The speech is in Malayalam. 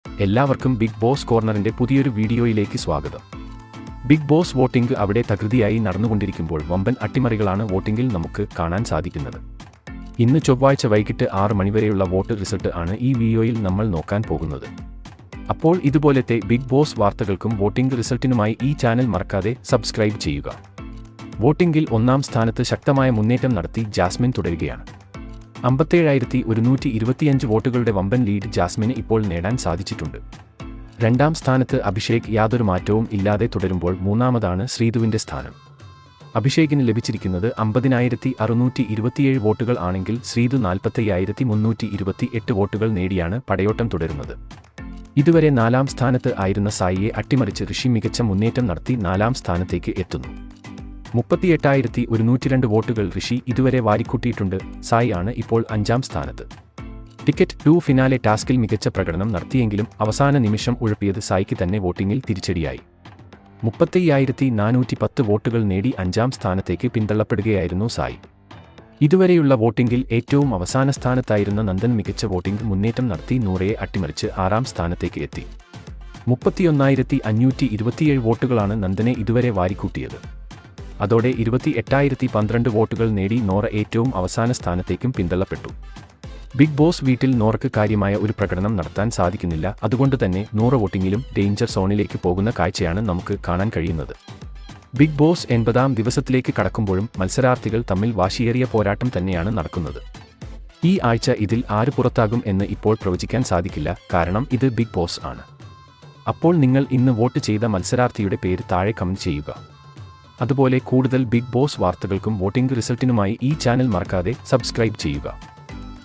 എല്ലാവർക്കും ബിഗ് ബോസ് കോർണറിന്റെ പുതിയൊരു വീഡിയോയിലേക്ക് സ്വാഗതം. ബിഗ് ബോസ് വോട്ടിംഗ് അവിടെ തകൃതിയായി നടന്നുകൊണ്ടിരിക്കുമ്പോൾ വമ്പൻ അട്ടിമറികളാണ് വോട്ടിംഗിൽ നമുക്ക് കാണാൻ സാധിക്കുന്നത്. ഇന്ന് ചൊവ്വാഴ്ച വൈകിട്ട് 6 മണിവരെയുള്ള വോട്ട് റിസൾട്ട് ആണ് ഈ വീഡിയോയിൽ നമ്മൾ നോക്കാൻ പോകുന്നത്. അപ്പോൾ ഇതുപോലത്തെ ബിഗ് ബോസ് വാർത്തകൾക്കും വോട്ടിംഗ് റിസൾട്ടിനുമായി ഈ ചാനൽ മറക്കാതെ സബ്സ്ക്രൈബ് ചെയ്യുക. വോട്ടിംഗിൽ 1-ാം സ്ഥാനത്ത് ശക്തമായ മുന്നേറ്റം നടത്തി ജാസ്മിൻ തുടരുകയാണ്. 57,125 വോട്ടുകളുടെ വമ്പൻ ലീഡ് ജാസ്മിന് ഇപ്പോൾ നേടാൻ സാധിച്ചിട്ടുണ്ട്. 2-ാം സ്ഥാനത്ത് അഭിഷേക് യാതൊരു മാറ്റവും ഇല്ലാതെ തുടരുമ്പോൾ 3-ാമതാണ് ശ്രീതുവിന്റെ സ്ഥാനം. അഭിഷേകിന് ലഭിച്ചിരിക്കുന്നത് 50,627 വോട്ടുകൾ ആണെങ്കിൽ ശ്രീതു 45,328 വോട്ടുകൾ നേടിയാണ് പടയോട്ടം തുടരുന്നത്. ഇതുവരെ 4-ാം സ്ഥാനത്ത് ആയിരുന്ന സായിയെ അട്ടിമറിച്ച് ഋഷി മികച്ച മുന്നേറ്റം നടത്തി 4-ാം സ്ഥാനത്തേക്ക് എത്തുന്നു. 38,102 വോട്ടുകൾ ഋഷി ഇതുവരെ വാരിക്കൂട്ടിയിട്ടുണ്ട്. സായി ആണ് ഇപ്പോൾ 5-ാം സ്ഥാനത്ത്. ടിക്കറ്റ് 2 ഫിനാലെ ടാസ്കിൽ മികച്ച പ്രകടനം നടത്തിയെങ്കിലും അവസാന നിമിഷം ഉഴപ്പിയത് സായിക്ക് തന്നെ വോട്ടിംഗിൽ തിരിച്ചടിയായി. 35,410 വോട്ടുകൾ നേടി 5-ാം സ്ഥാനത്തേക്ക് പിന്തള്ളപ്പെടുകയായിരുന്നു സായി. ഇതുവരെയുള്ള വോട്ടിംഗിൽ ഏറ്റവും അവസാന സ്ഥാനത്തായിരുന്ന നന്ദൻ മികച്ച വോട്ടിംഗ് മുന്നേറ്റം നടത്തി 100-യെ അട്ടിമറിച്ച് 6-ാം സ്ഥാനത്തേക്ക് എത്തി. 31,527 വോട്ടുകളാണ് നന്ദനെ ഇതുവരെ വാരിക്കൂട്ടിയത്. അതോടെ 28,012 വോട്ടുകൾ നേടി നോറ ഏറ്റവും അവസാന സ്ഥാനത്തേക്കും പിന്തള്ളപ്പെട്ടു. ബിഗ് ബോസ് വീട്ടിൽ നോറയ്ക്ക് കാര്യമായ ഒരു പ്രകടനം നടത്താൻ സാധിക്കുന്നില്ല. അതുകൊണ്ട് തന്നെ നോറ വോട്ടിംഗിലും ഡേഞ്ചർ സോണിലേക്ക് പോകുന്ന കാഴ്ചയാണ് നമുക്ക് കാണാൻ കഴിയുന്നത്. ബിഗ് ബോസ് 80-ാം ദിവസത്തിലേക്ക് കടക്കുമ്പോഴും മത്സരാർത്ഥികൾ തമ്മിൽ വാശിയേറിയ പോരാട്ടം തന്നെയാണ് നടക്കുന്നത്. ഈ ആഴ്ച ഇതിൽ ആര് പുറത്താകും എന്ന് ഇപ്പോൾ പ്രവചിക്കാൻ സാധിക്കില്ല, കാരണം ഇത് ബിഗ് ബോസ് ആണ്. അപ്പോൾ നിങ്ങൾ ഇന്ന് വോട്ട് ചെയ്ത മത്സരാർത്ഥിയുടെ പേര് താഴെ കമന്റ് ചെയ്യുക. അതുപോലെ കൂടുതൽ ബിഗ് ബോസ് വാർത്തകൾക്കും വോട്ടിംഗ് റിസൾട്ടിനുമായി ഈ ചാനൽ മറക്കാതെ സബ്സ്ക്രൈബ് ചെയ്യുക.